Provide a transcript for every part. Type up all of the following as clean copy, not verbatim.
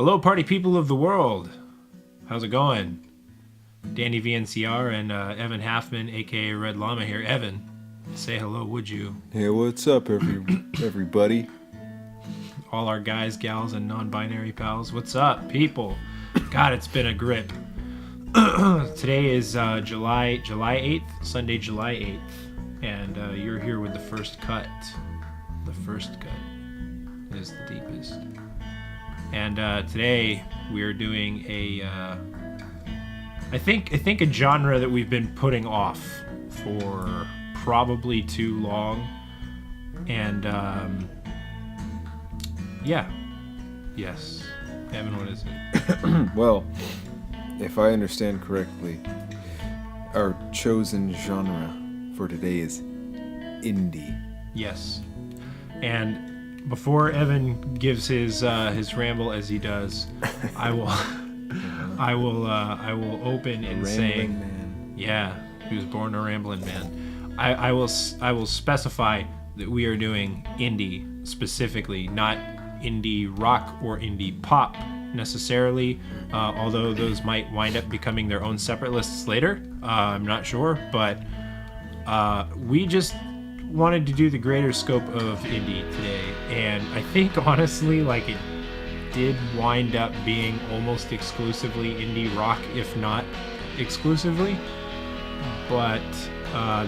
Hello, party people of the world. How's it going? DannyVNCR and Evan Halfman, aka Red Llama here. Evan, say hello, would you? Hey, what's up, everybody? All our guys, gals, and non-binary pals. What's up, people? God, it's been a grip. Today is July 8th, Sunday, July 8th, and you're here with the first cut. The first cut is the deepest. And today we are doing I think a genre that we've been putting off for probably too long. And yes, Evan, what is it? Well, if I understand correctly, our chosen genre for today is indie. Yes. And before Evan gives his ramble as he does, I will open in saying, man. Yeah, he was born a rambling man. I will specify that we are doing indie specifically, not indie rock or indie pop necessarily, although those might wind up becoming their own separate lists later. I'm not sure, but we just wanted to do the greater scope of indie today, and I think honestly, like, it did wind up being almost exclusively indie rock, if not exclusively, but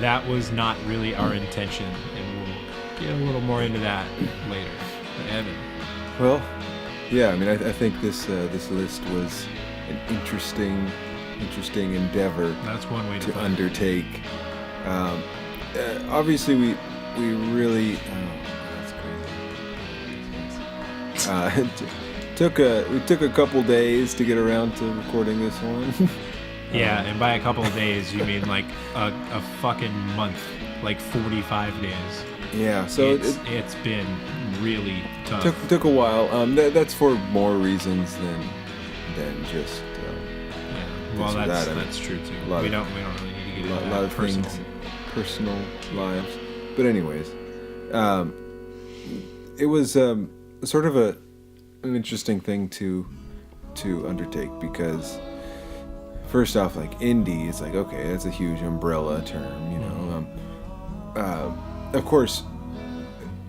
that was not really our intention, and we'll get a little more into that later. Evan. Well, yeah, I mean, I think this list was an interesting endeavor. That's one way to undertake. Obviously, we really that's crazy. We took a couple days to get around to recording this one. Yeah, and by a couple of days, you mean like a fucking month, like 45 days. Yeah, so it's been really tough. Took a while. That's for more reasons than just. Well, that's true too. We don't really need to get into that. A lot of personal things, personal lives. But anyways, it was sort of an interesting thing to undertake, because first off, like, indie is like, okay, that's a huge umbrella term, you know. Of course,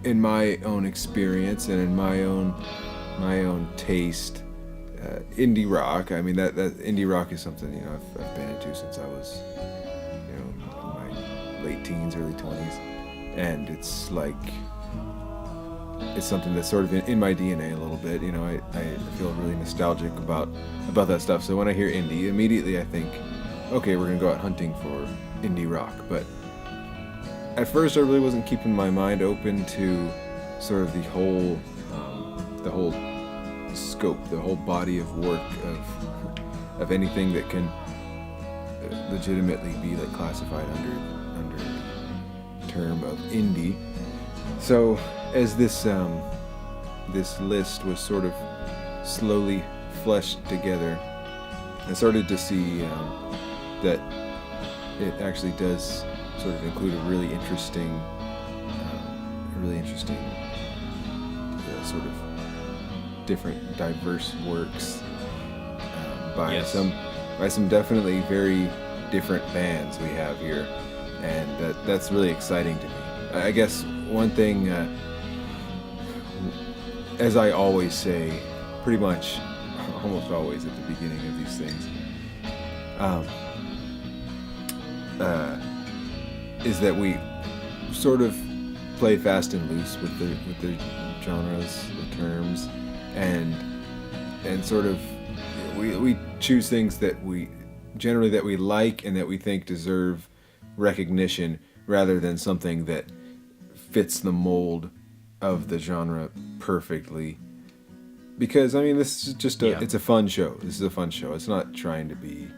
in my own experience and in my own taste, indie rock. I mean, that indie rock is something, you know, I've been into since I was, you know, in my late teens, early 20s, and it's like, it's something that's sort of in my DNA a little bit. You know, I feel really nostalgic about that stuff. So when I hear indie, immediately I think, okay, we're gonna go out hunting for indie rock. But at first, I really wasn't keeping my mind open to sort of the whole scope, the whole body of work of anything that can legitimately be like classified under the term of indie. So as this list was sort of slowly fleshed together, I started to see that it actually does sort of include a really interesting sort of different, diverse works by some definitely very different bands we have here, and that's really exciting to me. I guess one thing, as I always say, pretty much almost always at the beginning of these things, is that we sort of play fast and loose with the genres, the terms, and sort of we choose things that we like and that we think deserve recognition, rather than something that fits the mold of the genre perfectly. Because I mean, this is just it's a fun show. This is a fun show. It's not trying to be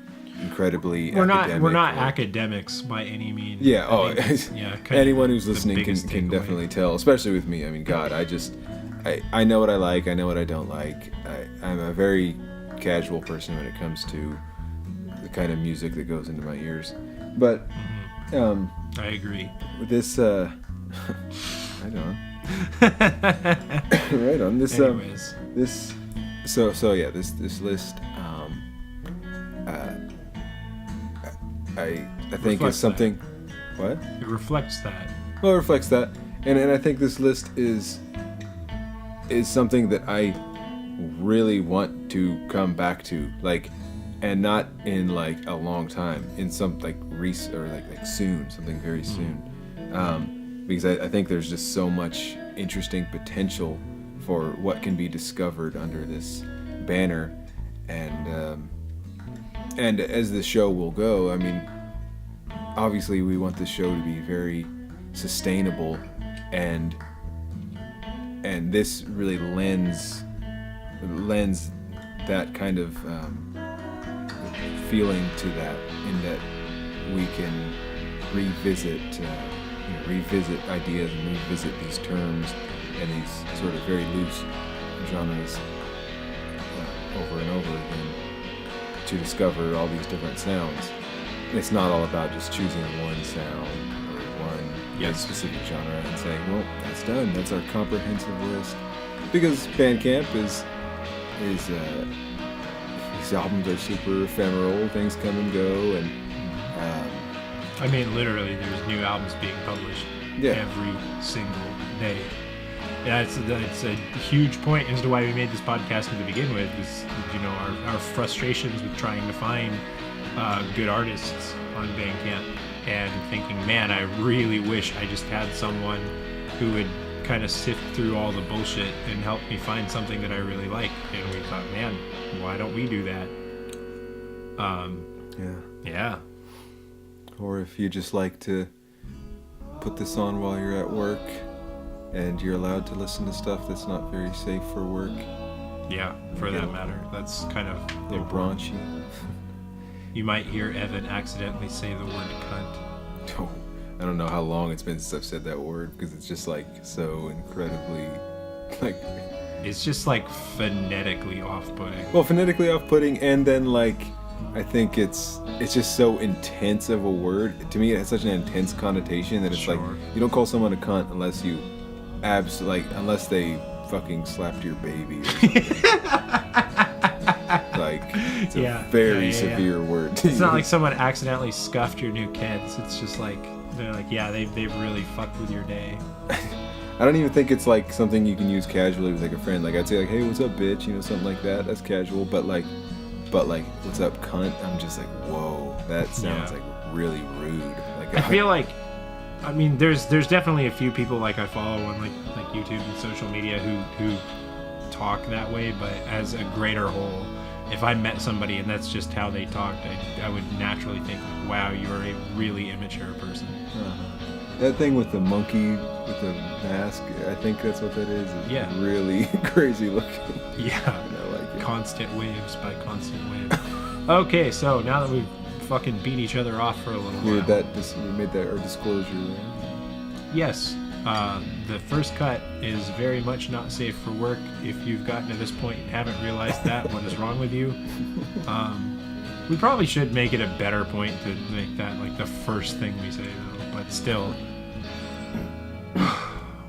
incredibly academic. We're not academics by any means. Yeah. Anyone who's listening can definitely tell, especially with me. I mean, God, I know what I like. I know what I don't like. I'm a very casual person when it comes to the kind of music that goes into my ears. But I agree. With this, right on. Right on. This So yeah, this list, I think is something. What? It reflects that. Well, it reflects that, and I think this list is something that I really want to come back to, like, and not in like a long time, in some like like soon, something very soon, because I think there's just so much interesting potential for what can be discovered under this banner, and as the show will go, I mean, obviously we want the show to be very sustainable, and this really lends that kind of feeling to that, in that we can revisit ideas and revisit these terms and these sort of very loose genres over and over again to discover all these different sounds. It's not all about just choosing one sound or one specific genre and saying, well, that's done. That's our comprehensive list. Because Bandcamp is these albums are super ephemeral. Things come and go, and I mean, literally, there's new albums being published every single day. Yeah, it's a huge point as to why we made this podcast to begin with. Is, you know, our frustrations with trying to find good artists on Bandcamp, and thinking, man, I really wish I just had someone who would kind of sift through all the bullshit and help me find something that I really like. And we thought, man, why don't we do that? Yeah. Or if you just like to put this on while you're at work and you're allowed to listen to stuff that's not very safe for work. Yeah, for that matter. That's kind of a little raunchy. You might hear Evan accidentally say the word cunt. Oh, I don't know how long it's been since I've said that word, because it's just like so incredibly, like... It's just like phonetically off-putting. Well, phonetically off-putting, and then like, I think it's just so intense of a word. To me, it has such an intense connotation that it's like, you don't call someone a cunt unless you unless they fucking slapped your baby or something. Like, it's a very severe word. It's not like someone accidentally scuffed your new kids. It's just like, they're like, yeah, they've really fucked with your day. I don't even think it's like something you can use casually with like a friend. Like, I'd say like, hey, what's up, bitch? You know, something like that. That's casual. But like, what's up, cunt? I'm just like, whoa, that sounds like really rude. Like, I feel like, I mean, there's definitely a few people like I follow on like YouTube and social media who talk that way, but as a greater whole, if I met somebody and that's just how they talked, I would naturally think, like, wow, you're a really immature person. That thing with the monkey with the mask, I think that's what that is really crazy looking. Yeah. And I like it. Constant waves by constant waves. Okay, so now that we've fucking beat each other off for a little while. We made that our disclosure there. Yes. The first cut is very much not safe for work. If you've gotten to this point and haven't realized that, what is wrong with you? We probably should make it a better point to make that like the first thing we say, though. But still,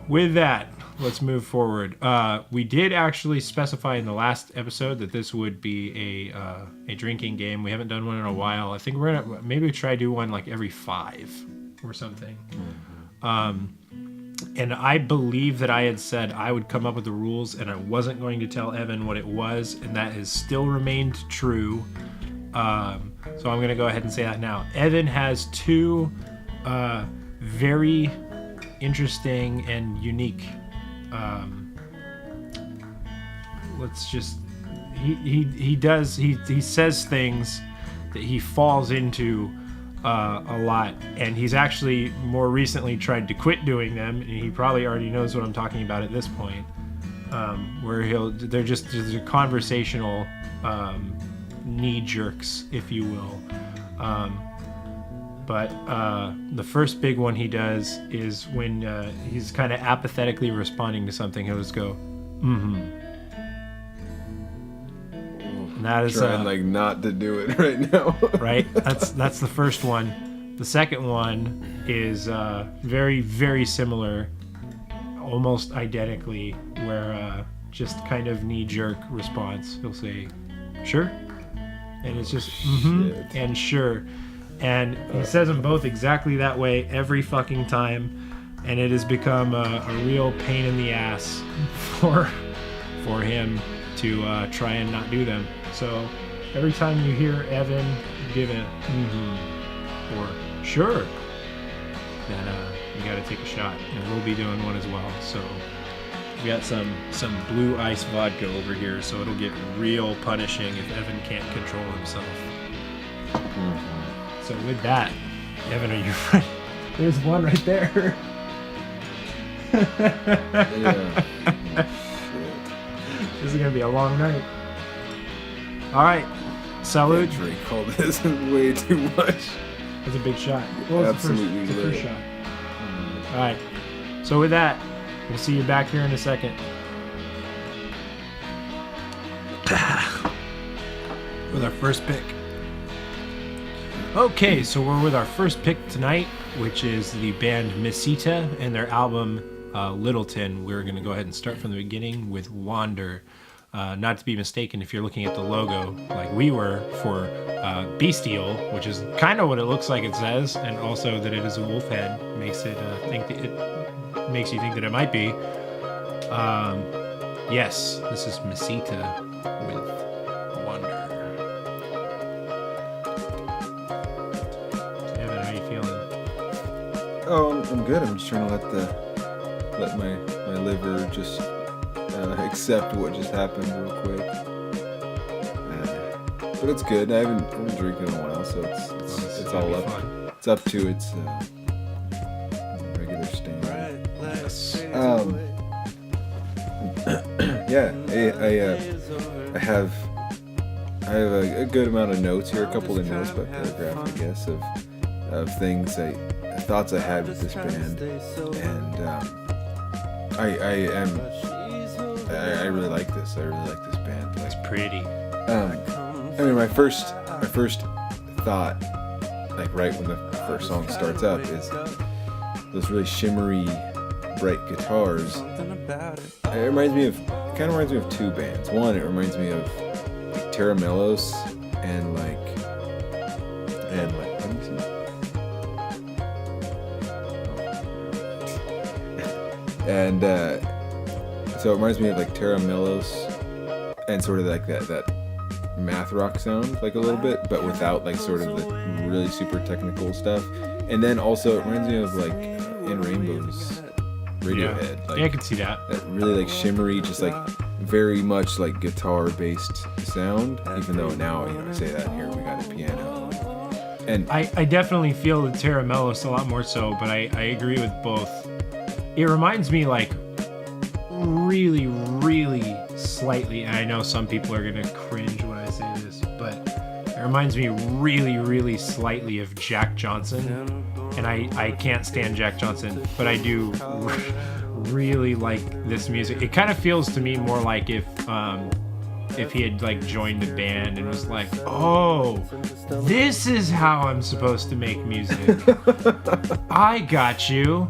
with that, let's move forward. We did actually specify in the last episode that this would be a drinking game. We haven't done one in a while. I think we're gonna maybe try to do one like every 5 or something. And I believe that I had said I would come up with the rules and I wasn't going to tell Evan what it was, and that has still remained true. So I'm going to go ahead and say that now. Evan has 2 very interesting and unique, he says things that he falls into a lot, and he's actually more recently tried to quit doing them, and he probably already knows what I'm talking about at this point, where they're just conversational knee jerks, if you will. But the first big one he does is when he's kind of apathetically responding to something, he'll just go, mm-hmm. And that is trying like not to do it right now. Right? That's the first one. The second one is very, very similar, almost identically, where just kind of knee-jerk response. He'll say, "Sure," and it's just mm-hmm and "sure," and he says them both exactly that way every fucking time, and it has become a real pain in the ass for him to try and not do them. So every time you hear Evan give a mm-hmm or "sure," then you got to take a shot, and we'll be doing one as well. So we got some blue ice vodka over here, so it'll get real punishing if Evan can't control himself. Mm-hmm. So with that, Evan, are you ready? There's one right there. Yeah. This is gonna be a long night. All right, salute. Drink all this is way too much. That's a big shot. Well, Absolutely. It's the first shot. All right. So with that, we'll see you back here in a second. With our first pick. Okay, so we're with our first pick tonight, which is the band Mesita and their album Littleton. We're going to go ahead and start from the beginning with Wander. Not to be mistaken if you're looking at the logo like we were for Bestial, which is kind of what it looks like it says, and also that it is a wolf head makes it makes you think that it might be. Yes, this is Mesita with Wander. Evan, how you feeling? Oh, I'm good. I'm just trying to let my liver just accept what just happened real quick. But it's good. I haven't drinking in a while, so it's all up. Fun. It's up to its regular standard. Yes. Yeah. I have a good amount of notes here. A couple of notes by paragraph, I guess, of things thoughts I had with this band, and I really like this. I really like this band. It's pretty. I mean, my first thought, like right when the first song starts up, is those really shimmery, bright guitars. It kind of reminds me of two bands. One, it reminds me of like Terra Melos and like let me see. And so it reminds me of like Terra Melos and sort of like that math rock sound, like a little bit, but without like sort of the really super technical stuff. And then also it reminds me of like In Rainbow's Radiohead. Yeah. Like, yeah, I can see that. That really like shimmery, just like very much like guitar based sound, even though now, I say that here we got a piano. And I definitely feel the Terra Melos a lot more so, but I agree with both. It reminds me like really, really slightly, and I know some people are going to cringe when I say this, but it reminds me really, really slightly of Jack Johnson. And I can't stand Jack Johnson, but I do really like this music. It kind of feels to me more like if he had like joined a band and was like, oh, this is how I'm supposed to make music. I got you.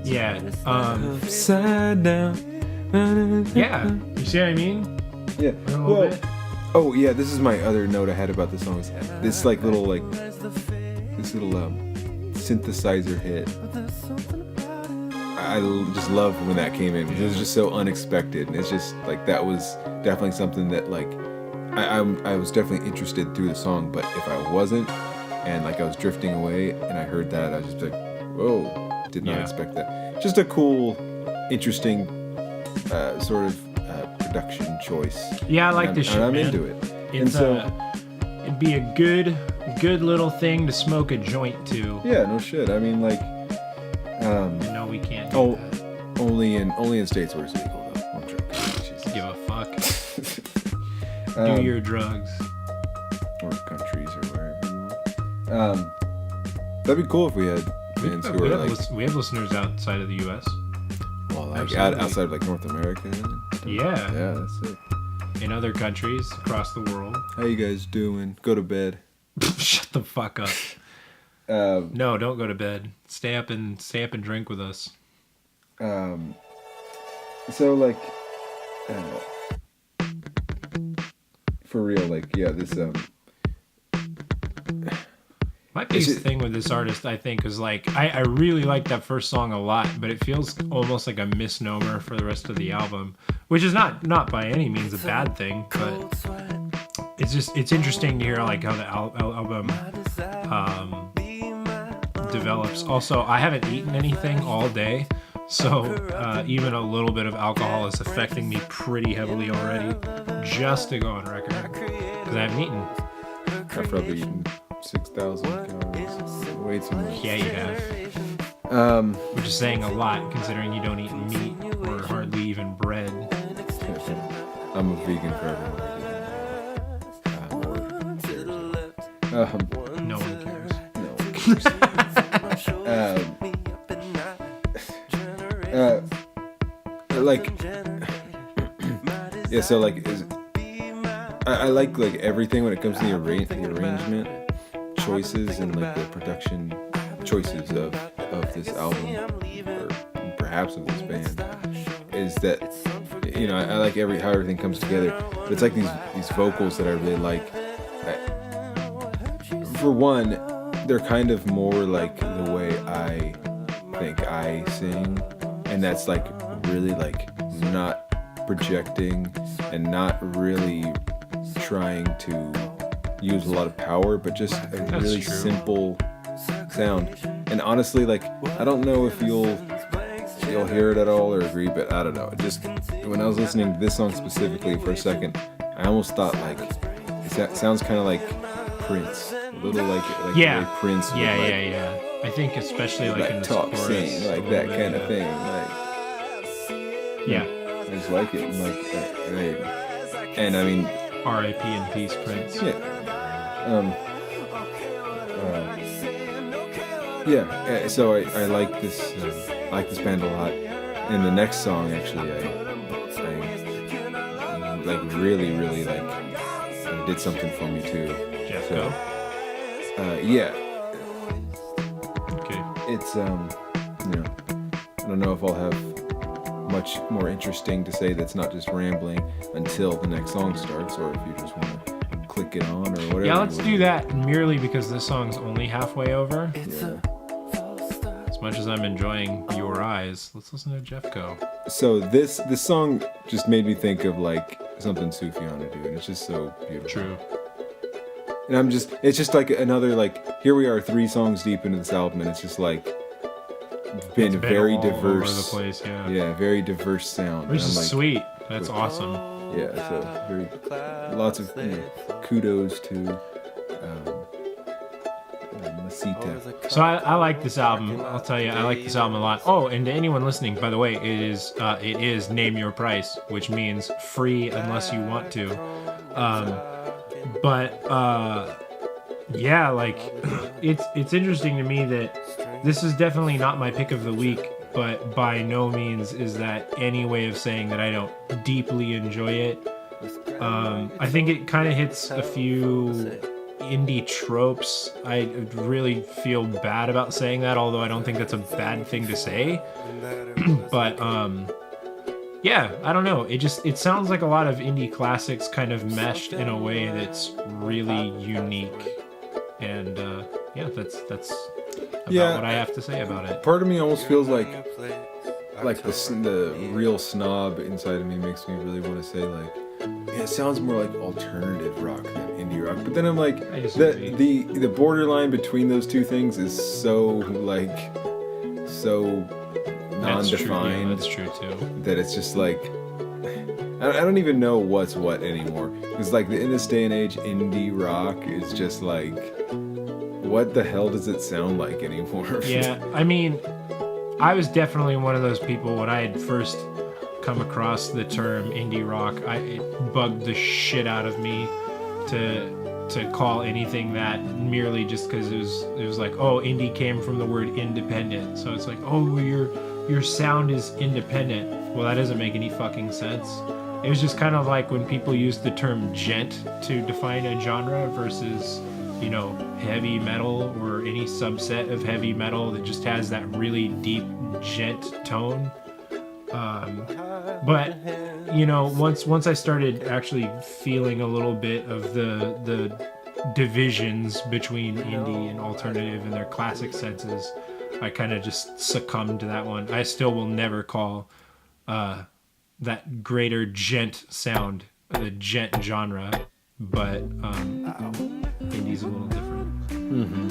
Yeah. Upside down. Yeah. You see what I mean? Yeah. A little bit. Oh yeah, this is my other note I had about this song. Is this like little synthesizer hit. I just love when that came in. It was just so unexpected, and it's just like that was definitely something that like I was definitely interested through the song. But if I wasn't, and like I was drifting away, and I heard that, I was just like, whoa, did not expect that. Just a cool, interesting sort of production choice. Yeah, I like this shit, I'm man. into it. It's it'd be a good little thing to smoke a joint to. Yeah, no shit. I mean, like, no, we can't do that. Only in states where it's legal, though. I'm joking. Jesus. Give a fuck. Do your drugs. Or countries or wherever you want. That'd be cool if we had bands who are like... We have listeners outside of the U.S. Well, like outside of like North America. Yeah. Yeah, that's it. In other countries across the world. How you guys doing? Go to bed. Shut the fuck up. No, don't go to bed. Stay up and drink with us. So like, for real, like, yeah, this My biggest thing with this artist, I think, is like I really like that first song a lot, but it feels almost like a misnomer for the rest of the album, which is not by any means a bad thing, but it's interesting to hear like how the album develops. Also, I haven't eaten anything all day, so even a little bit of alcohol is affecting me pretty heavily already, just to go on record, because I haven't eaten. I've probably eaten 6,000 calories. Way too much. Yeah, you have. Which is saying a lot, considering you don't eat meat or hardly even bread. I'm a vegan for everyone. No one cares. No one cares. Like, yeah. So like, I like everything when it comes to the arrangement choices and like the production choices of this album, or perhaps of this band, is that, you know, I like how everything comes together, but it's like these vocals that I really like. For one, they're kind of more like the way I think I sing, and that's like really like not projecting and not really trying to use a lot of power, but just a really simple sound. And honestly, like, I don't know if you'll hear it at all or agree, but I don't know. It just, when I was listening to this song specifically for a second, I almost thought like it sounds kind of like Prince, a little like yeah, the way Prince would, yeah. I think especially like in the talk, chorus, sing, like that kind of thing. Like, yeah, I just like it. And I mean, R.I.P. in peace, Prince. Yeah. Yeah. So I like this. I like this band a lot. And the next song, actually, I like really like did something for me too. Jeff, so, yeah. Okay. It's you know, I don't know if I'll have much more interesting to say that's not just rambling until the next song starts, or if you just want to click it on or whatever. Yeah, let's do that merely because this song's only halfway over. Yeah. As much as I'm enjoying Your Eyes, let's listen to Jeff go. So this song just made me think of like something Sufjan to do, and it's just so beautiful. True. And it's just like another, like, here we are 3 songs deep into this album, and it's just like been very diverse. All over the place, yeah. Yeah, very diverse sound. Which is like, sweet. That's awesome. Yeah, so lots of kudos to Masita. So I like this album. I'll tell you, I like this album a lot. Oh, and to anyone listening, by the way, it is Name Your Price, which means free unless you want to. Yeah, like it's interesting to me that this is definitely not my pick of the week, but by no means is that any way of saying that I don't deeply enjoy it. I think it kind of hits a few indie tropes. I really feel bad about saying that, although I don't think that's a bad thing to say. But yeah, I don't know. It sounds like a lot of indie classics kind of meshed in a way that's really unique. And yeah, that's about what I have to say about it. Part of me almost feels like the real snob inside of me makes me really want to say like, yeah, it sounds more like alternative rock than indie rock. But then I'm like, the borderline between those two things is so non-defined. That's true too. That it's just like, I don't even know what's what anymore. Because like in this day and age, indie rock is just like, what the hell does it sound like anymore? Yeah, I mean, I was definitely one of those people when I had first come across the term indie rock. It bugged the shit out of me to call anything that merely just because it was like, oh, indie came from the word independent, so it's like, oh, your sound is independent. Well, that doesn't make any fucking sense. It was just kind of like when people used the term gent to define a genre versus, you know, heavy metal or any subset of heavy metal that just has that really deep gent tone. But once I started actually feeling a little bit of the divisions between indie and alternative in their classic senses, I kind of just succumbed to that one. I still will never call that greater gent sound the gent genre, but indie's a little different. Mm-hmm.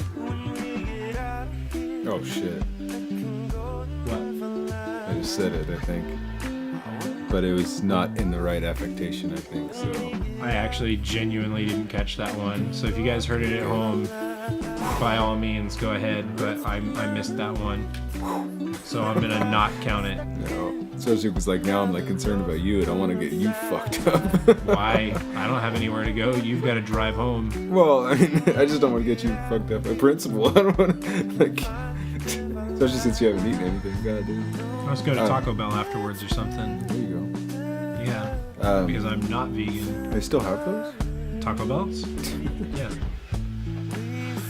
Oh shit. What? I just said it, I think. But it was not in the right affectation, I think, so. I actually genuinely didn't catch that one. So if you guys heard it at home, by all means, go ahead. But I missed that one. So I'm going to not count it. No. Especially because, now I'm, concerned about you. I don't want to get you fucked up. Why? I don't have anywhere to go. You've got to drive home. Well, I just don't want to get you fucked up by principle. I don't want to, especially since you haven't eaten anything. God, dude. Let's go to Taco Bell afterwards or something. There you go. Yeah. Because I'm not vegan. I still have those? Taco Bells? Yeah.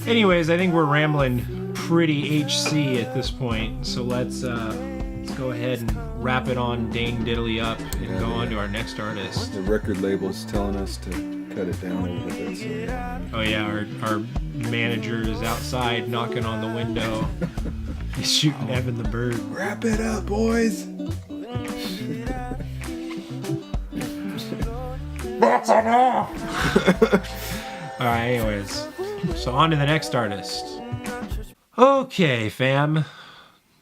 Anyways, I think we're rambling pretty HC at this point. So let's go ahead and wrap it on dang diddly up and go on to our next artist. The record label's telling us to cut it down a little bit. So. Oh yeah, our manager is outside knocking on the window. He's shooting Evan the bird. Wrap it up, boys. That's enough. All right, anyways. So on to the next artist. Okay, fam.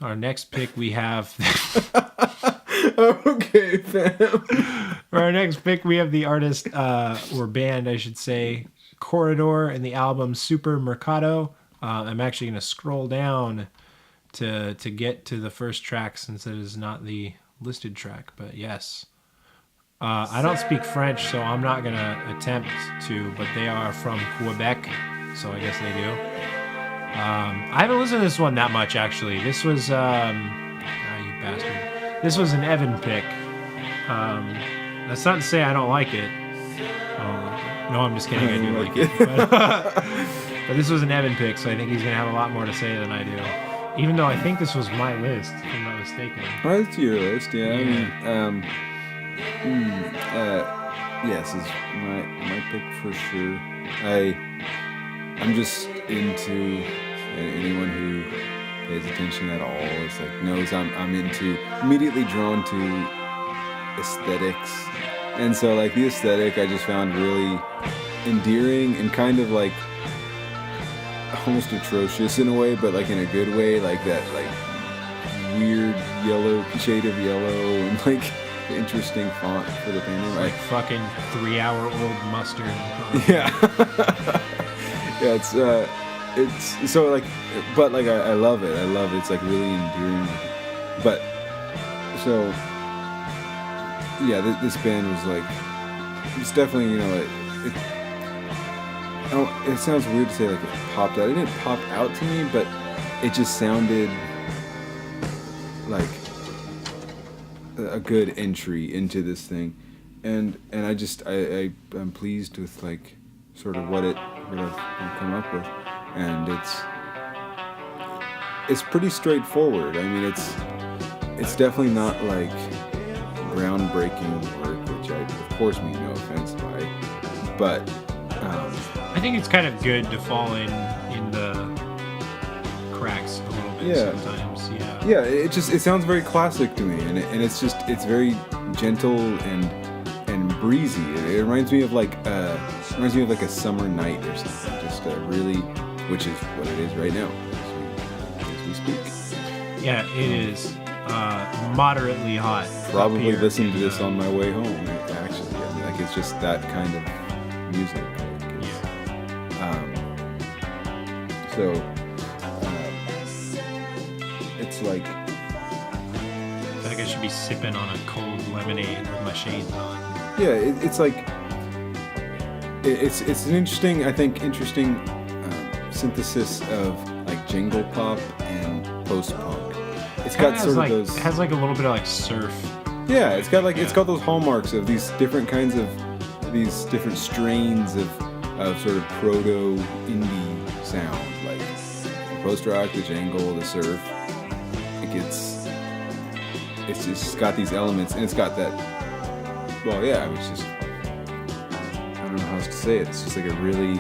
Our next pick we have... Okay, fam. For our next pick we have the artist, or band, I should say, Corridor, and the album Supermercado. I'm actually going to scroll down to get to the first track since it is not the listed track, but yes. I don't speak French, so I'm not going to attempt to, but they are from Quebec, so I guess they do. I haven't listened to this one that much, actually. This was, you bastard. This was an Evan pick. That's not to say I don't like it. No, I'm just kidding, I do like it. But this was an Evan pick, so I think he's going to have a lot more to say than I do. Even though I think this was my list, if I'm not mistaken. Well, it's your list, yeah. Yes, it's my pick for sure. I'm just into anyone who pays attention at all. It's knows I'm into, immediately drawn to aesthetics, and so the aesthetic I just found really endearing and kind of almost atrocious in a way, but in a good way, that weird yellow shade of yellow and interesting font for the painting. Fucking 3-hour-old mustard. Yeah. Yeah, it's so but I love it. I love it. It's really endearing. But so yeah, this band was it's definitely it sounds weird to say it popped out. It didn't pop out to me, but it just sounded like a good entry into this thing, and I'm pleased with sort of what I've come up with, and it's pretty straightforward. I mean, it's definitely not groundbreaking work, which I of course mean no offense by, but I think it's kind of good to fall in the cracks a little bit sometimes. Yeah, it sounds very classic to me, and it's very gentle and breezy. It reminds me of a summer night or something. Just really, which is what it is right now as we speak. Yeah, it is moderately hot. Probably listen to this on my way home. Actually, I mean, it's just that kind of music. So. It's I feel like I should be sipping on a cold lemonade with my shades on. Yeah, it's it's an interesting synthesis of jingle pop and post punk. It's got sort of those. It has a little bit of surf. Yeah, it's got it's got those hallmarks of these different kinds of these different strains of sort of proto indie sound, the post rock, the jangle, the surf. it's just got these elements, and it's got that. Well, yeah, it's just, I don't know how else to say it. It's just like a really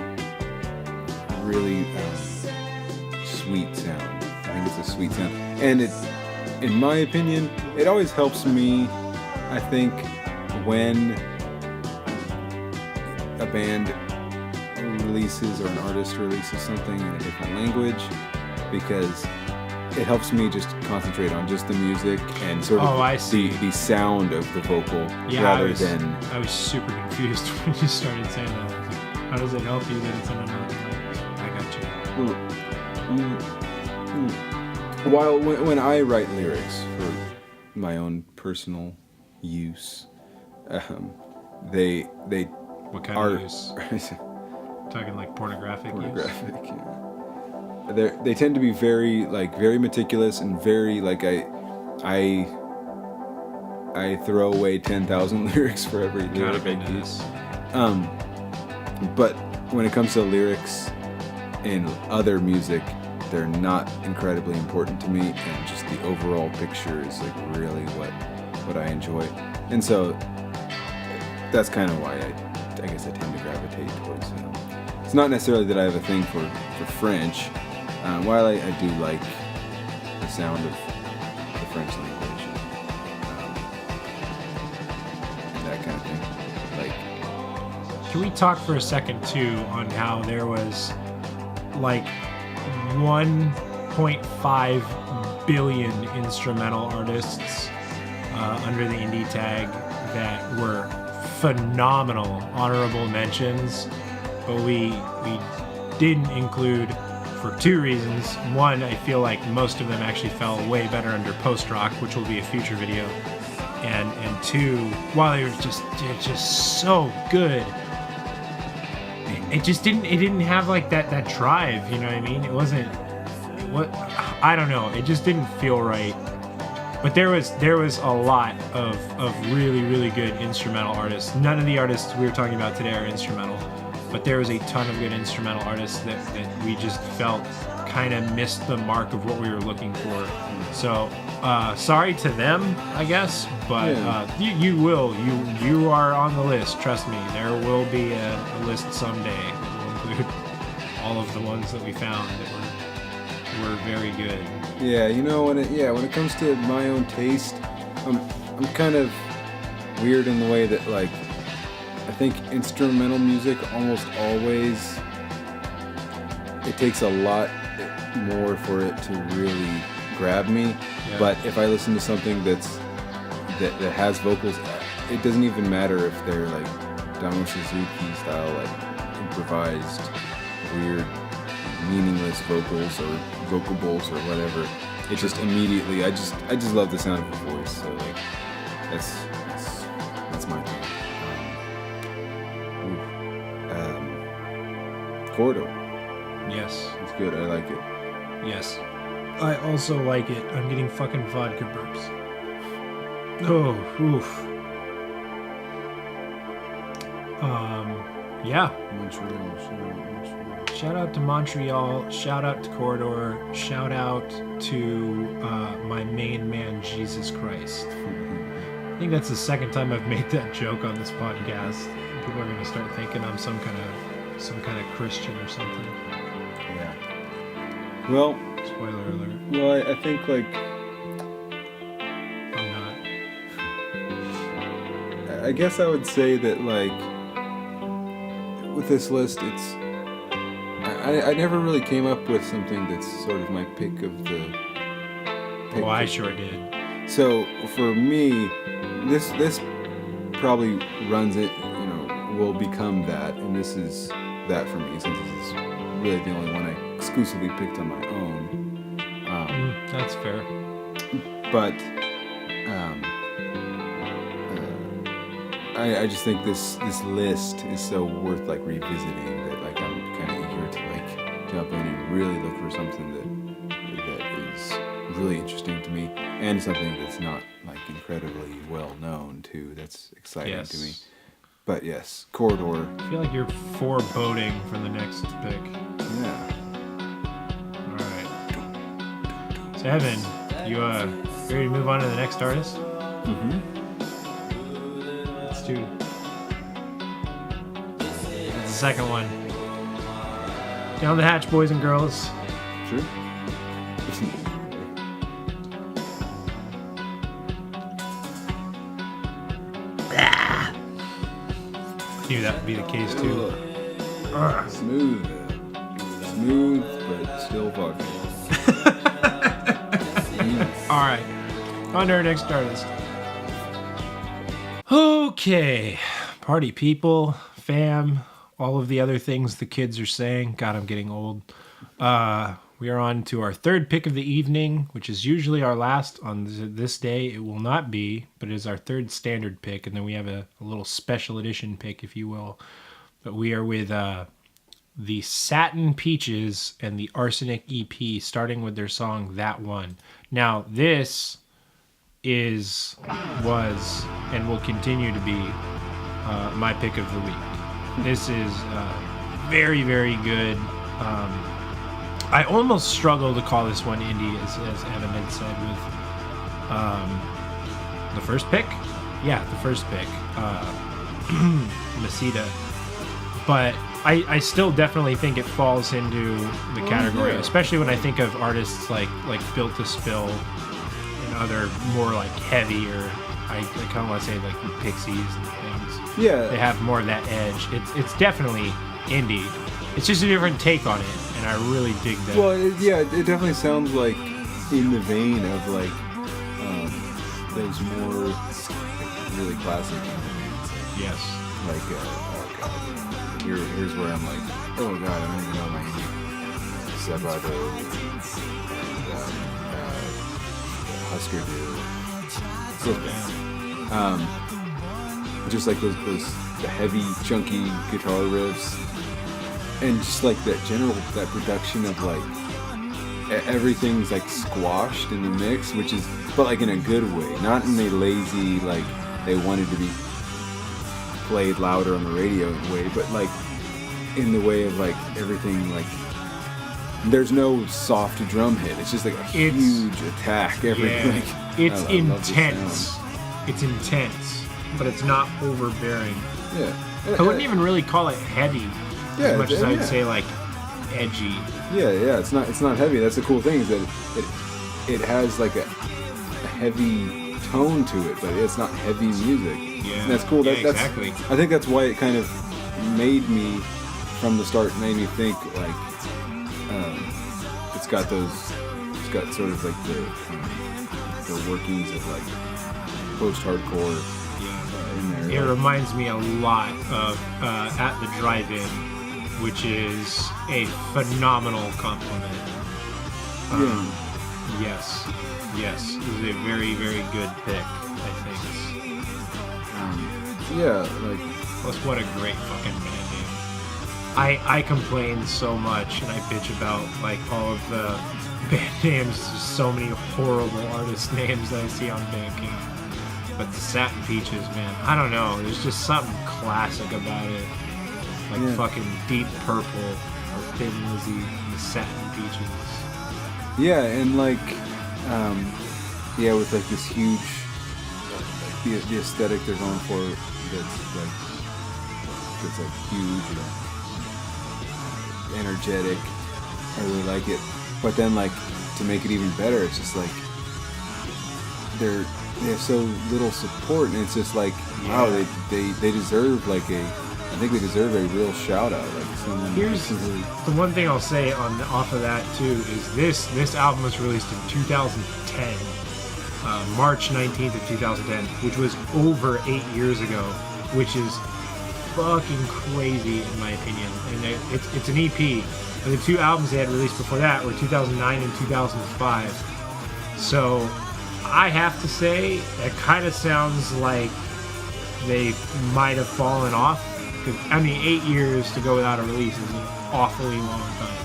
sweet sound. I think it's a sweet sound, and it, in my opinion, it always helps me. I think when a band releases or an artist releases something in a different language, because it helps me just concentrate on just the music and sort of the sound of the vocal, rather than. I was super confused when you started saying that. I was like, how does it help you that it's in another language? I got you. While when I write lyrics for my own personal use, they what kind of use? Talking like pornographic use? Yeah. They tend to be very meticulous and very like I throw away 10,000 lyrics for every lyric I use. But when it comes to lyrics in other music, they're not incredibly important to me, and just the overall picture is like really what I enjoy. And so that's kind of why I guess I tend to gravitate towards it. It's not necessarily that I have a thing for French, while I do like the sound of the French language, and that kind of thing. Like, can we talk for a second too on how there was like 1.5 billion instrumental artists under the indie tag that were phenomenal honorable mentions, but we didn't include for two reasons. One, I feel like most of them actually fell way better under post-rock, which will be a future video, and two, while they're just so good, it didn't have like that drive, you know what I mean? I don't know, it just didn't feel right. But there was a lot of really, really good instrumental artists. None of the artists we were talking about today are instrumental, but there was a ton of good instrumental artists that we just felt kind of missed the mark of what we were looking for. So sorry to them, I guess, but you are on the list. Trust me, there will be a list someday that will include all of the ones that we found that were very good. Yeah, when it comes to my own taste, I'm kind of weird in the way that, like, I think instrumental music almost always, it takes a lot more for it to really grab me. Yeah. But if I listen to something that has vocals, it doesn't even matter if they're like Damo Suzuki style, like improvised, weird, meaningless vocals or vocables or whatever. It just immediately, I just love the sound of the voice. So like, that's my thing. Corridor. Yes. It's good. I like it. Yes. I also like it. I'm getting fucking vodka burps. Oh, oof. Yeah. Montreal. Shout out to Montreal. Shout out to Corridor. Shout out to my main man, Jesus Christ. I think that's the second time I've made that joke on this podcast. People are gonna start thinking I'm some kind of Christian or something. Yeah. Well. Spoiler alert. Well, I think like. I'm not. I guess I would say that like. With this list, it's. I never really came up with something that's sort of my pick of the. Oh, I sure did. So for me, this probably runs it. Will become that, and this is that for me, since this is really the only one I exclusively picked on my own. That's fair. But I just think this list is so worth like revisiting that like I'm kind of eager to like jump in and really look for something that is really interesting to me, and something that's not like incredibly well known too. That's exciting to me. But yes, Corridor. I feel like you're foreboding for the next pick. Yeah. All right. So Evan, you Ready to move on to the next artist? Mm-hmm. Let's do the second one. Down the hatch, boys and girls. Sure. Knew that would be the case too. Smooth. Smooth, but still fucking. Alright, on to our next artist. Okay, party people, fam, all of the other things the kids are saying. God, I'm getting old. We are on to our third pick of the evening, which is usually our last on this day. It will not be, but it is our third standard pick, and then we have a little special edition pick, if you will. But we are with the Satin Peaches and the Arsenic EP, starting with their song That One. Now, this was, and will continue to be my pick of the week. This is very, very good. I almost struggle to call this one indie, as Evan had said, with the first pick. Yeah, the first pick, Masita. But I still definitely think it falls into the category, especially when I think of artists like Built to Spill and other more like heavier. I kind of want to say like the Pixies and things. Yeah, they have more of that edge. It's definitely indie. It's just a different take on it, and I really dig that. Well, it definitely sounds like in the vein of like those more really classic. Yes. Like, oh god, here's where I'm like, oh god, I don't even know my name. Sabado, Husker Du. Just like those the heavy, chunky guitar riffs. And just like that production of like everything's like squashed in the mix, which is, but like in a good way, not in a lazy like they wanted to be played louder on the radio way, but like in the way of like everything like there's no soft drum hit. It's just like a huge attack. Like, it's intense. It's intense, but it's not overbearing. Yeah, I wouldn't even really call it heavy. Yeah, as much as I would say like edgy. Yeah, it's not heavy. That's the cool thing is that it has like a heavy tone to it, but it's not heavy music. Yeah, and that's cool. That's exactly. I think that's why it kind of made me from the start made me think like it's got sort of like the workings of like post-hardcore in there. It reminds me a lot of At the Drive-In, which is a phenomenal compliment. Yes. This is a very, very good pick, I think. Plus, what a great fucking band name. I complain so much, and I bitch about like all of the band names. There's so many horrible artist names that I see on Bandcamp. But the Satin Peaches, man, I don't know. There's just something classic about it. Like fucking Deep Purple or Thin Lizzy, the Satin Peaches. Yeah, and like, with like this huge, the aesthetic they're going for that's like huge and energetic. I really like it. But then like to make it even better, it's just like they have so little support, and it's just like wow, they deserve like I think they deserve a real shout out. Like here's the one thing I'll say off of that too is this album was released in 2010, March 19th of 2010, which was over 8 years ago, which is fucking crazy in my opinion. And it's an EP, and the two albums they had released before that were 2009 and 2005. So I have to say that kind of sounds like they might have fallen off. I mean, 8 years to go without a release is an awfully long time.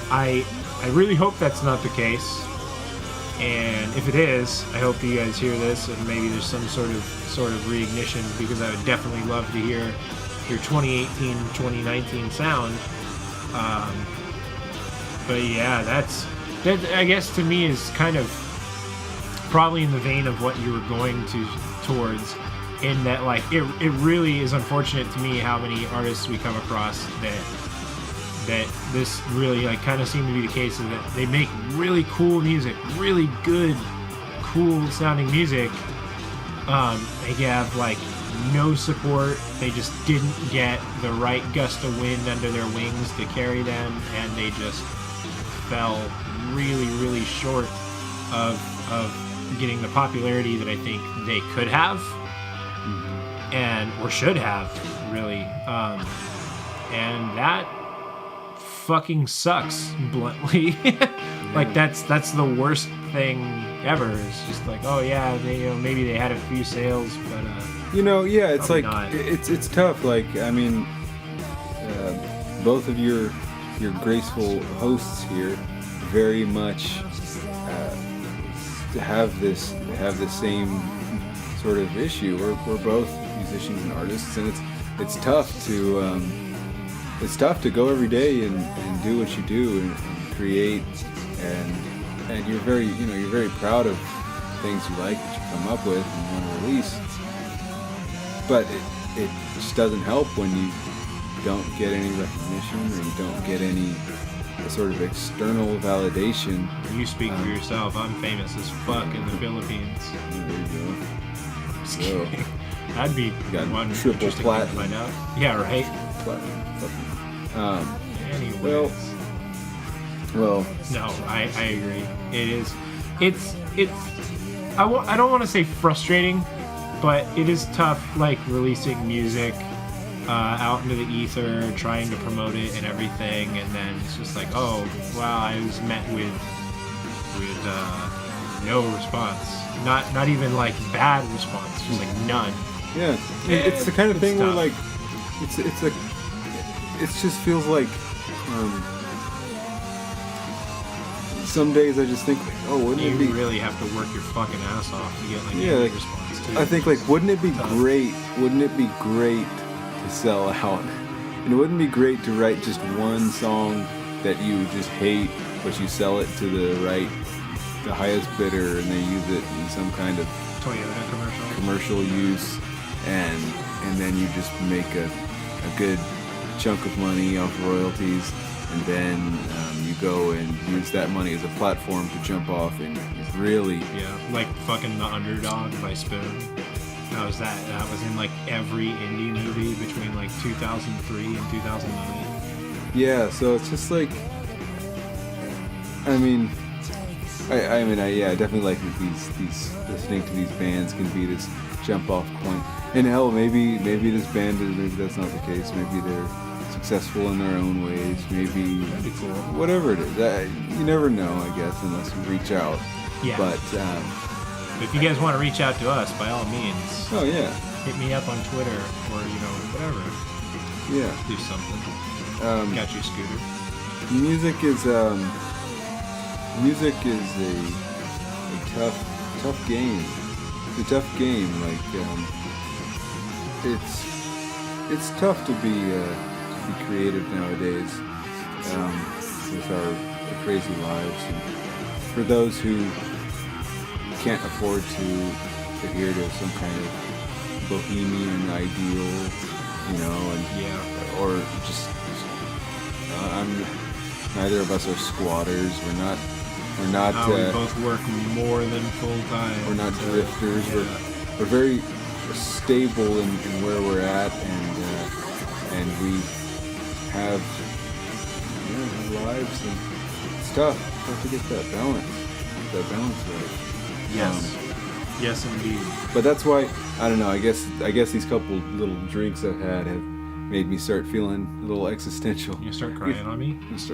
I really hope that's not the case. And if it is, I hope you guys hear this and maybe there's some sort of reignition, because I would definitely love to hear your 2018, 2019 sound. But yeah, that I guess to me is kind of probably in the vein of what you were going towards, in that like it really is unfortunate to me how many artists we come across that this really like kind of seemed to be the case, is that they make really cool music, really good, cool sounding music. They have like no support. They just didn't get the right gust of wind under their wings to carry them, and they just fell really, really short of getting the popularity that I think they could have, and or should have, really. And that fucking sucks, bluntly. Like that's the worst thing ever. It's just like, oh yeah, they, maybe they had a few sales, but it's like not. it's tough. Like, I mean, both of your graceful hosts here very much have this same sort of issue. We're both musicians and artists, and it's tough to go every day and do what you do and create, and you're very proud of things you like that you come up with and want to release. But it just doesn't help when you don't get any recognition, or you don't get any sort of external validation. You speak for yourself. I'm famous as fuck in the Philippines. There you go. Just kidding. That'd be one triple interesting platinum. thing to find out. Yeah, right. Anyways. Well. No, I agree. It's I don't want to say frustrating, but it is tough, like releasing music out into the ether, trying to promote it and everything, and then it's just like, oh wow, I was met with no response. Not even like bad response, just like none. Yeah, it's the kind of thing where like it just feels like some days I just think like, oh, wouldn't it be? You really have to work your fucking ass off to get like any response too. I think like, wouldn't it be great? Wouldn't it be great to sell out? And wouldn't it be great to write just one song that you just hate, but you sell it to the highest bidder, and they use it in some kind of Toyota commercial use, and then you just make a good chunk of money off royalties, and then you go and use that money as a platform to jump off and really like fucking The Underdog by Spoon. That was in like every indie movie between like 2003 and 2009. Yeah, so it's just like, I mean, I definitely like that these listening to these bands can be this jump off point. And hell, maybe this band maybe that's not the case. Maybe they're successful in their own ways. Maybe That'd be cool. Whatever it is, you never know, I guess, unless you reach out. Yeah. But if you guys want to reach out to us, by all means. Oh yeah. Hit me up on Twitter or whatever. Yeah. Do something. Got you, Scooter. Music is a tough game. It's a tough game. Like it's tough to be creative nowadays with our crazy lives. And for those who can't afford to adhere to some kind of bohemian ideal, or just neither of us are squatters. We're not. We both work more than full time. We're not drifters. Yeah. We're very stable in where we're at, and we have lives, and it's tough to get that balance right. Yes. Yes, indeed. But that's why, I don't know, I guess these couple little drinks I've had have made me start feeling a little existential. You start crying on me? It's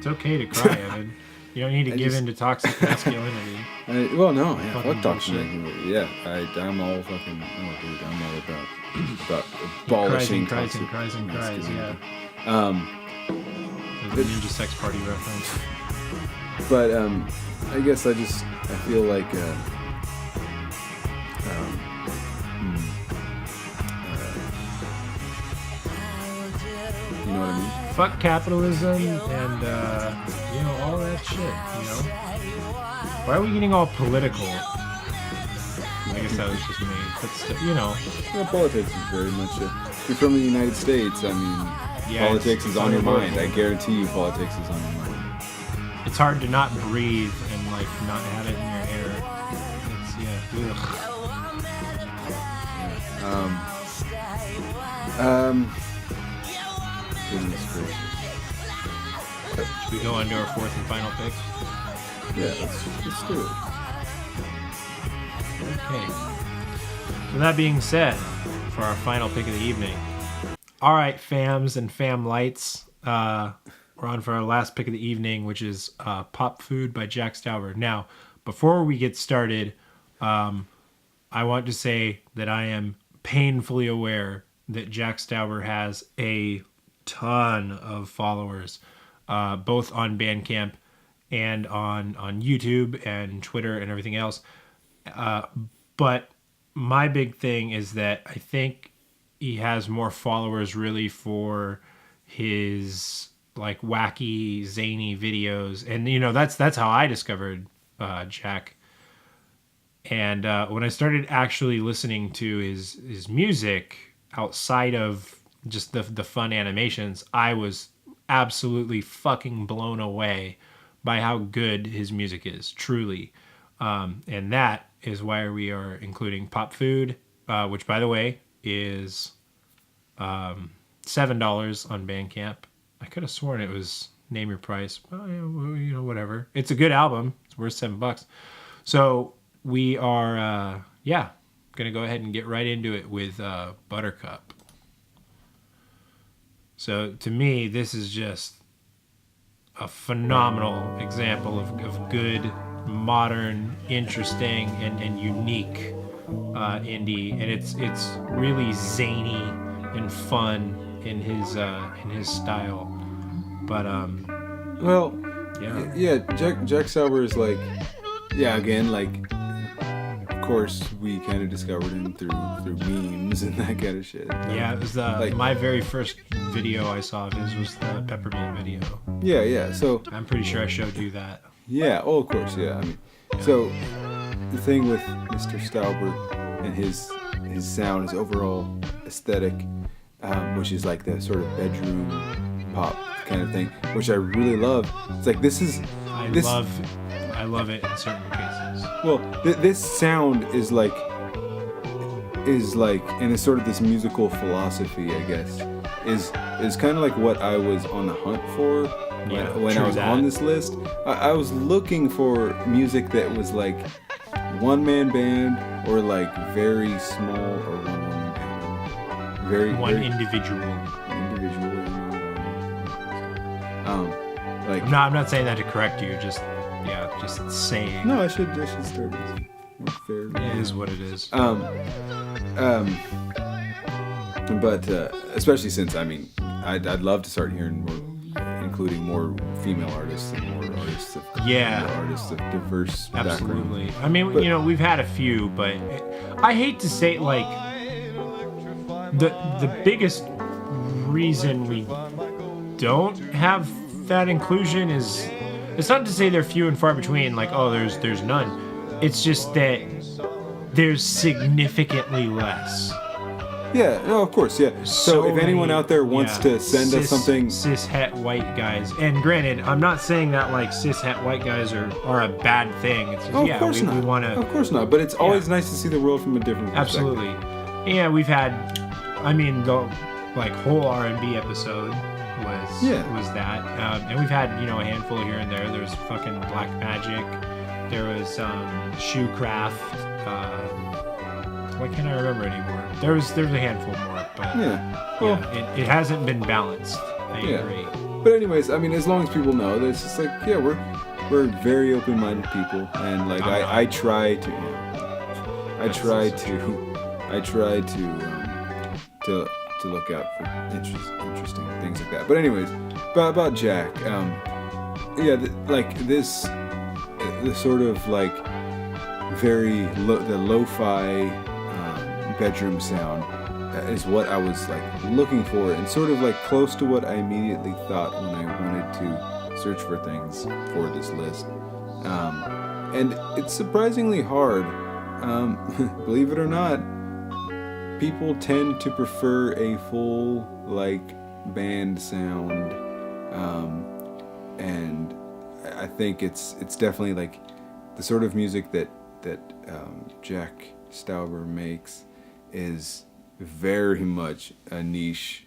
okay to cry, Evan. You don't need to give in to toxic masculinity. Fuck toxic masculinity. Yeah, I'm all fucking, dude, I'm all about abolishing toxic cries, yeah. The Ninja Sex Party reference. But, I guess I feel like, you know what I mean? Fuck capitalism and, all that shit, Why are we getting all political? I guess that was just me. But still, you know. Well, politics is very much if you're from the United States, I mean, Yeah, politics it's is on your mind. unavoidable. I guarantee you politics is on your mind. It's hard to not breathe and like not have it in your air. Goodness gracious. Should we go on to our fourth and final pick? Yeah, let's do it. Okay. So that being said, for our final pick of the evening. All right, fams and fam lights. We're on for our last pick of the evening, which is Pop Food by Jack Stauber. Now, before we get started, I want to say that I am painfully aware that Jack Stauber has a ton of followers, both on Bandcamp and on YouTube and Twitter and everything else. But my big thing is that I think he has more followers really for his like wacky, zany videos. And, you know, that's how I discovered Jack. And when I started actually listening to his music outside of just the fun animations, I was absolutely fucking blown away by how good his music is, truly. And that is why we are including Pop Food, which, by the way, is $7 on Bandcamp. I could have sworn it was Name Your Price. Well, you know, whatever. It's a good album. It's worth $7. So we are, going to go ahead and get right into it with Buttercup. So to me, this is just a phenomenal example of good, modern, interesting, and unique indie, and it's really zany and fun in his style. But Jack Stauber is like, again, like, of course we kind of discovered him through memes and that kind of shit. Yeah, it was my very first video I saw of his was the Peppermint video. Yeah. So I'm pretty sure I showed you that. Yeah. Oh, of course. Yeah. I mean, so the thing with Mr. Stauber and his sound, his overall aesthetic, which is like the sort of bedroom pop kind of thing, which I really love. It's like I love it in certain cases. Well, this sound is like, and it's sort of this musical philosophy, I guess, is kind of like what I was on the hunt for when I was on this list. I was looking for music that was like one-man band or like very small or one-woman band. Very individual. Like I'm not saying that to correct you. Just saying. No, I should start this more fair. It is what it is. But especially since, I mean, I'd love to start hearing more, including more female artists and more artists of diverse Absolutely. background. I mean, you know, we've had a few, but I hate to say, like, the biggest reason we don't have that inclusion is, it's not to say they're few and far between, like, oh, there's none. It's just that there's significantly less. Yeah, no, of course, yeah. So if anyone out there wants to send us something... Cis-het white guys. And granted, I'm not saying that, like, cis-het white guys are a bad thing. It's just, of course not. We want to... Of course not, but it's always nice to see the world from a different perspective. Absolutely. Yeah, we've had... I mean, the, like, whole R&B episode was that. And we've had, you know, a handful here and there. There was fucking Black Magic. There was Shoecraft. Why can't I remember anymore? There's a handful more, but it hasn't been balanced. I agree. But anyways, I mean, as long as people know, it's just like, we're very open-minded people, and like I try to look out for interesting things like that. But anyways, about Jack, the sort of like very the lo-fi bedroom sound is what I was like looking for, and sort of like close to what I immediately thought when I wanted to search for things for this list. And it's surprisingly hard believe it or not, people tend to prefer a full like band sound, and I think it's definitely like the sort of music that Jack Stauber makes is very much a niche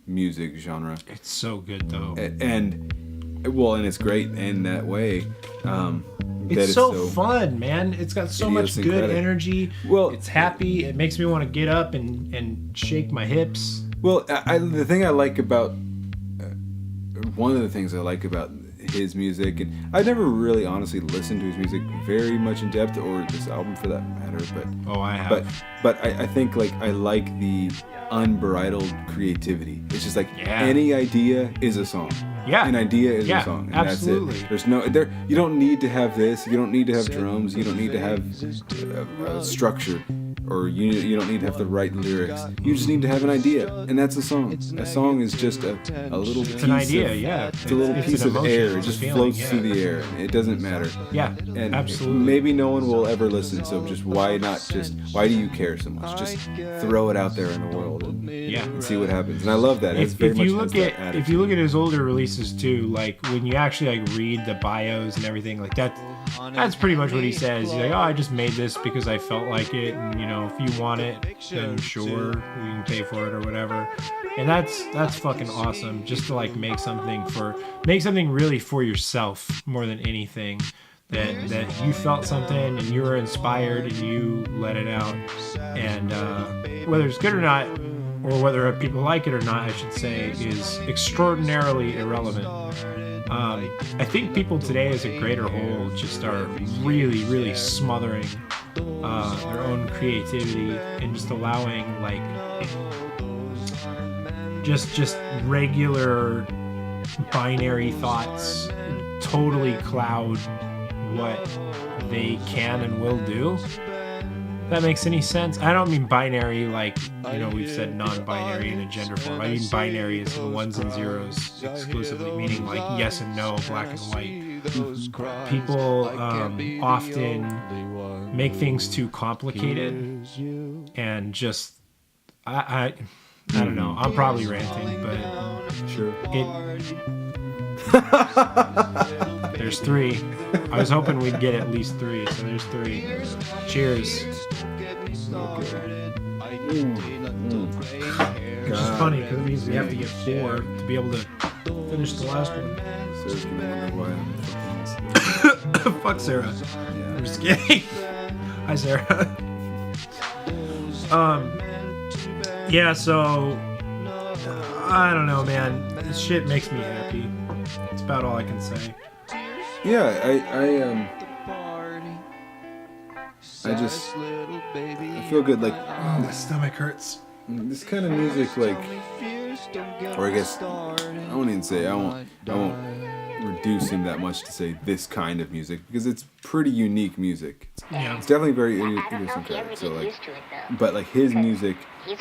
music genre. It's so good though, and it's great in that way. It's so fun, man. It's got so much good energy. Well, it's happy. It makes me want to get up and shake my hips. Well, the thing I like about one of the things I like about his music, and I never really honestly listened to his music very much in depth, or this album for that matter. But I have. But I think like I like the unbridled creativity. It's just like any idea is a song. Yeah. An idea is a song. And absolutely. That's it. You don't need to have this. You don't need to have drums. You don't need to have structure. Or you don't need to have the right lyrics. You just need to have an idea, and that's a song. A song is just a little piece. It's an idea, It's a little piece of air. It just floats through the air. It doesn't matter. Yeah, and absolutely. Maybe no one will ever listen. So why do you care so much? Just throw it out there in the world and see what happens. And I love that. If you look at his older releases too, like when you actually like read the bios and everything like that. That's pretty much what he says. He's like, I just made this because I felt like it, and if you want it, then sure, we can pay for it or whatever. And that's fucking awesome. Just to like make something really for yourself more than anything. That you felt something and you were inspired and you let it out. And whether it's good or not, or whether people like it or not, I should say, is extraordinarily irrelevant. I think people today as a greater whole just are really, really smothering their own creativity and just allowing like just regular binary thoughts totally cloud what they can and will do. If that makes any sense. I don't mean binary like, we've said non-binary in a gender form. I mean binary as in ones and zeros exclusively, meaning like yes and no, black and white. People often make things too complicated and just I don't know. I'm probably ranting, but sure. There's 3. I was hoping we'd get at least 3, so there's 3. Cheers. Which is funny because it means we have to get 4 to be able to finish the last one. Sarah's gonna wonder why I'm Fuck Sarah. Yeah. I'm just kidding. Hi Sarah. Yeah, so I don't know, man. This shit makes me happy. That's about all I can say. Yeah, I feel good. Like, my stomach hurts. This kind of music, like, or I guess I won't even say I won't reduce him that much to say this kind of music because it's pretty unique music. It's definitely very idiosyncratic. So like, but like his music,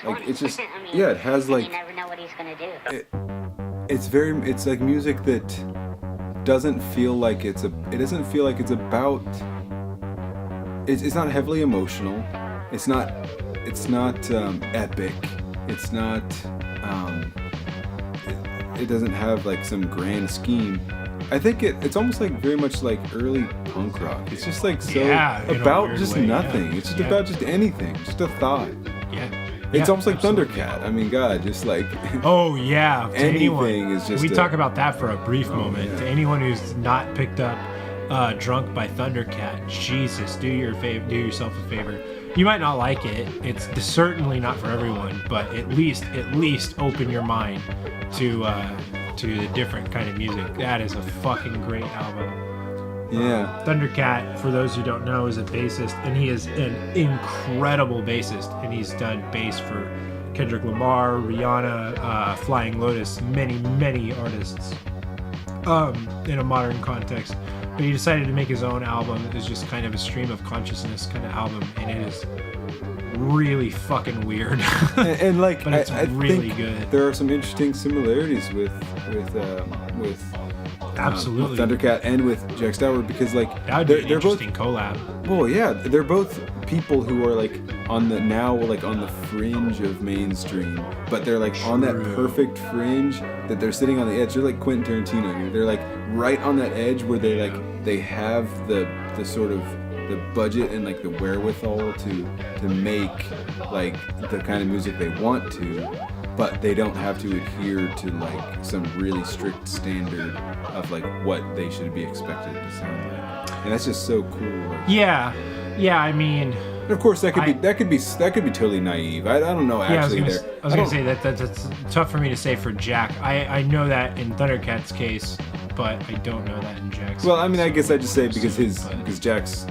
like it's just it has like it's like music that doesn't feel like it's about. It's not heavily emotional. It's not epic. It's not. It doesn't have like some grand scheme. I think it's almost like very much like early punk rock. It's just like about just nothing. It's just about just anything. Just a thought. Yeah. It's almost like Thundercat. I mean, God, just like. Oh yeah. To anything is just. We talk about that for a brief moment. Yeah. To anyone who's not picked up Drunk by Thundercat, Jesus, do yourself a favor. You might not like it. It's certainly not for everyone, but at least open your mind to the different kind of music. That is a fucking great album. Yeah. Thundercat, for those who don't know, is a bassist, and he is an incredible bassist, and he's done bass for Kendrick Lamar, Rihanna, Flying Lotus, many artists in a modern context. But he decided to make his own album. It's just kind of a stream of consciousness kind of album, and it is really fucking weird. and like, but it's I really think good. There are some interesting similarities with absolutely Thundercat and with Jack Stauber because like that would be an interesting collab. Well, yeah, they're both people who are like on the fringe of mainstream, but they're like on that perfect fringe that they're sitting on the edge. They're like Quentin Tarantino. They're like right on that edge where they have the sort of the budget and like the wherewithal to make like the kind of music they want to, but they don't have to adhere to like some really strict standard of like what they should be expected to sound like. And that's just so cool. Like, yeah. I mean, and of course, that could be totally naive. I don't know actually. I was gonna say that's tough for me to say for Jack. I know that in Thundercat's case, but I don't know that in Jack's. Well, I mean, I guess I just say because Jack's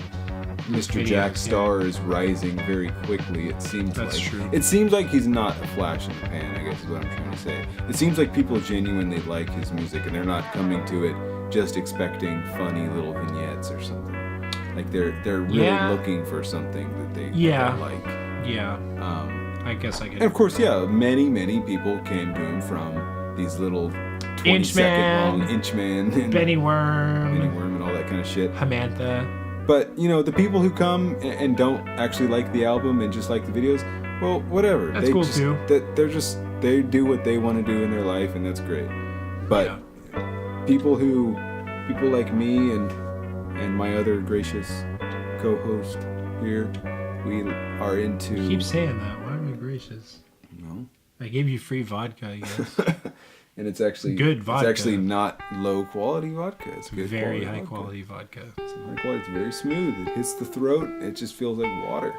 Mr. Jack star is rising very quickly. It seems that's like true. It seems like he's not a flash in the pan, I guess is what I'm trying to say. It seems like people genuinely like his music and they're not coming to it just expecting funny little vignettes or something. Like they're really looking for something that they like. Yeah. I guess I can. And of course, many people came to him from these little 20-second long Inchman and Benny Worm and all that kind of shit. Hamantha. But, you know, the people who come and don't actually like the album and just like the videos, well, whatever. That's cool too. They do what they want to do in their life, and that's great. But people like me and my other gracious co-host here, we are into... Keep saying that. Why am I gracious? No. I gave you free vodka, I guess. And it's actually good vodka. It's actually not low quality vodka. It's good, very high quality vodka. It's high quality. It's very smooth. It hits the throat. It just feels like water.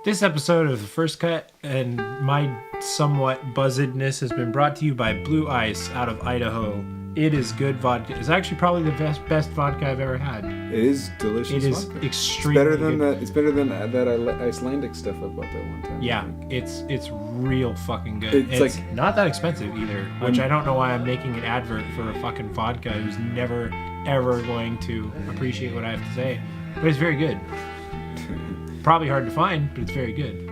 This episode of The First Cut and my somewhat buzzedness has been brought to you by Blue Ice out of Idaho. It is good vodka. It's actually probably the best vodka I've ever had. It is delicious. It is vodka. extremely It's better than good. that. It's better than that Icelandic stuff I bought that one time. Yeah, it's real fucking good. It's like not that expensive either, which I don't know why I'm making an advert for a fucking vodka who's never ever going to appreciate what I have to say. But it's very good. Probably hard to find, but it's very good.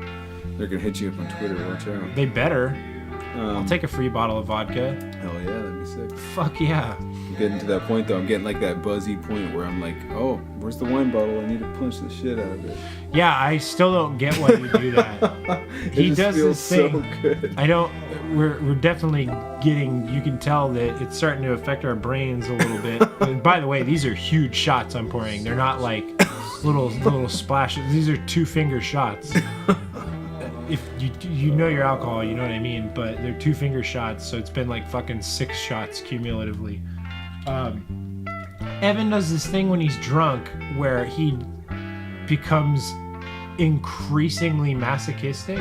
They're gonna hit you up on Twitter. Watch out. They better. I'll take a free bottle of vodka. Hell yeah, that'd be sick. Fuck yeah. I'm getting to that point though. I'm getting like that buzzy point where I'm like, oh, where's the wine bottle? I need to punch the shit out of it. Yeah, I still don't get why you do that. He does this thing. So good. I don't. We're definitely getting. You can tell that it's starting to affect our brains a little bit. And by the way, these are huge shots I'm pouring. They're not like little splashes. These are 2-finger shots. If you know your alcohol, you know what I mean. But they're 2-finger shots, so it's been like fucking 6 shots cumulatively. Evan does this thing when he's drunk where he becomes increasingly masochistic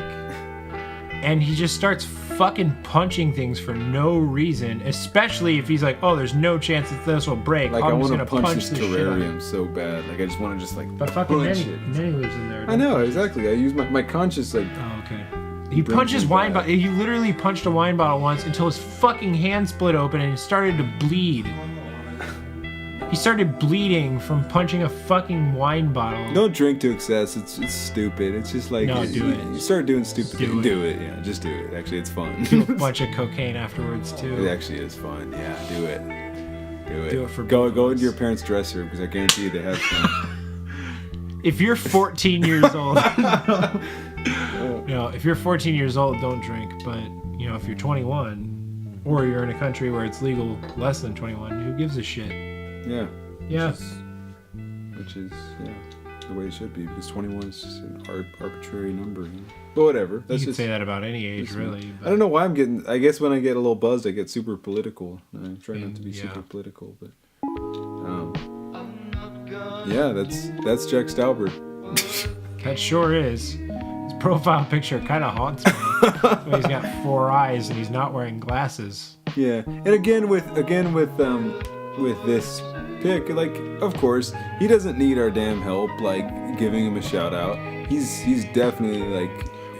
and he just starts fucking punching things for no reason, especially if he's like, oh, there's no chance that this will break. Like, I'm I just want to gonna punch this the shit out of it. terrarium so bad. Like, I just want to just like But fucking punch Nenny it. lives in there. I know, exactly. I use my conscious like. Oh, okay. He punches wine bottle. He literally punched a wine bottle once until his fucking hand split open and he started to bleed. He started bleeding from punching a fucking wine bottle. Don't drink to excess. It's stupid. It's just like No, do it. You start doing stupid things. it. Do it. Yeah, just do it. Actually, it's fun. Do a bunch of cocaine afterwards too. It actually is fun. Yeah, do it. Do it. Do it for go both. into your parents' dressing room because I guarantee you they have some. If you're 14 years old, no, if you're 14 years old, don't drink. But you know, if you're 21, or you're in a country where it's legal less than 21, who gives a shit? Yeah. Yeah. Which is the way it should be, because 21 is just an arbitrary number. You know? But whatever. That's You can just say that about any age, really. I don't know why I'm getting. I guess when I get a little buzzed, I get super political. I try not to be super political, but yeah, that's Jack Stauber. That sure is. His profile picture kind of haunts me. Well, he's got 4 eyes and he's not wearing glasses. Yeah, and again with this pick, like, of course, he doesn't need our damn help, like giving him a shout out. He's definitely like.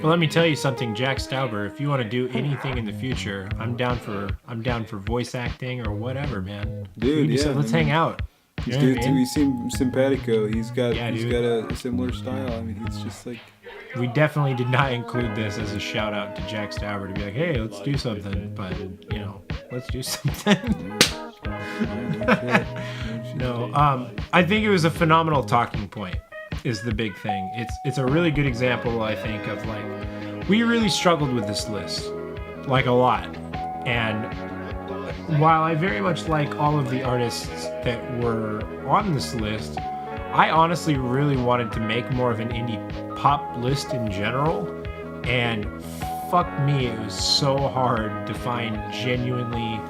Well, let me tell you something, Jack Stauber. If you want to do anything in the future, I'm down for voice acting or whatever, man. Dude, yeah, let's hang out. You know Dude, what I mean? he seems simpatico. He's got dude. a similar style. I mean, he's just like. We definitely did not include this as a shout out to Jack Stauber to be like, hey, let's do something. But you know, let's do something. No, I think it was a phenomenal talking point. is the big thing. It's a really good example, I think, of like we really struggled with this list, like a lot. And while I very much like all of the artists that were on this list, I honestly really wanted to make more of an indie pop list in general. And fuck me, it was so hard to find genuinely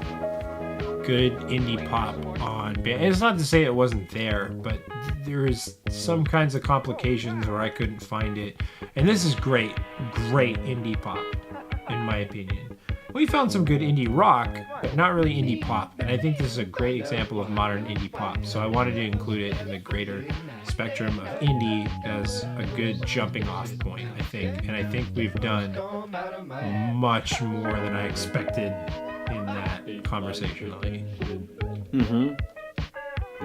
good indie pop on Bandcamp. It's not to say it wasn't there, but there is some kinds of complications where I couldn't find it. And this is great indie pop, in my opinion. We found some good indie rock, but not really indie pop. And I think this is a great example of modern indie pop. So I wanted to include it in the greater spectrum of indie as a good jumping off point, I think. And I think we've done much more than I expected in that conversationally. Mm-hmm.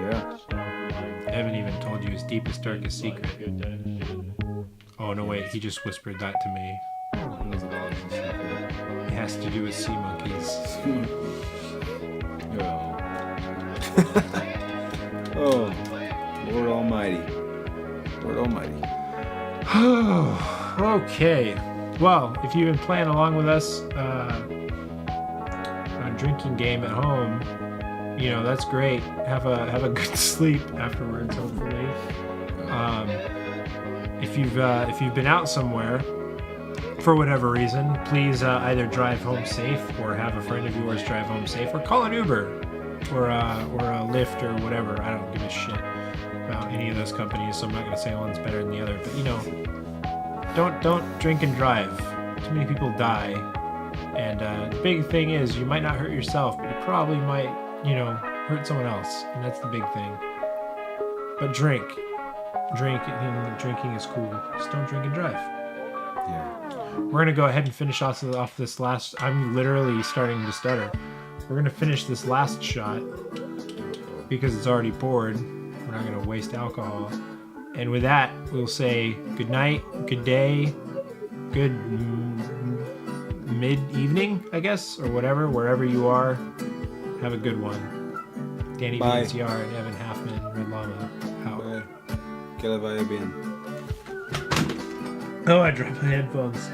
Yeah. I haven't even told you his deepest, darkest secret. Oh, no, wait. He just whispered that to me. It has to do with sea monkeys. Oh, Lord Almighty. Lord Almighty. Okay. Well, if you've been playing along with us on drinking game at home, you know, that's great. Have a good sleep afterwards, hopefully. If you've been out somewhere for whatever reason, please either drive home safe or have a friend of yours drive home safe, or call an Uber or a Lyft or whatever. I don't give a shit about any of those companies, so I'm not going to say one's better than the other. But, you know, don't drink and drive. Too many people die. And the big thing is, you might not hurt yourself, but you probably might, you know, hurt someone else. And that's the big thing. But drink. Drinking is cool. Just don't drink and drive. Yeah. We're going to go ahead and finish off this last... I'm literally starting to stutter. We're going to finish this last shot because it's already poured. We're not going to waste alcohol. And with that, we'll say good night, good day, good mid-evening, I guess, or whatever, wherever you are. Have a good one. DannyVNCR and Evan Halfman, Red Llama, out. Bye. Que la vaya bien. Oh, I dropped my headphones.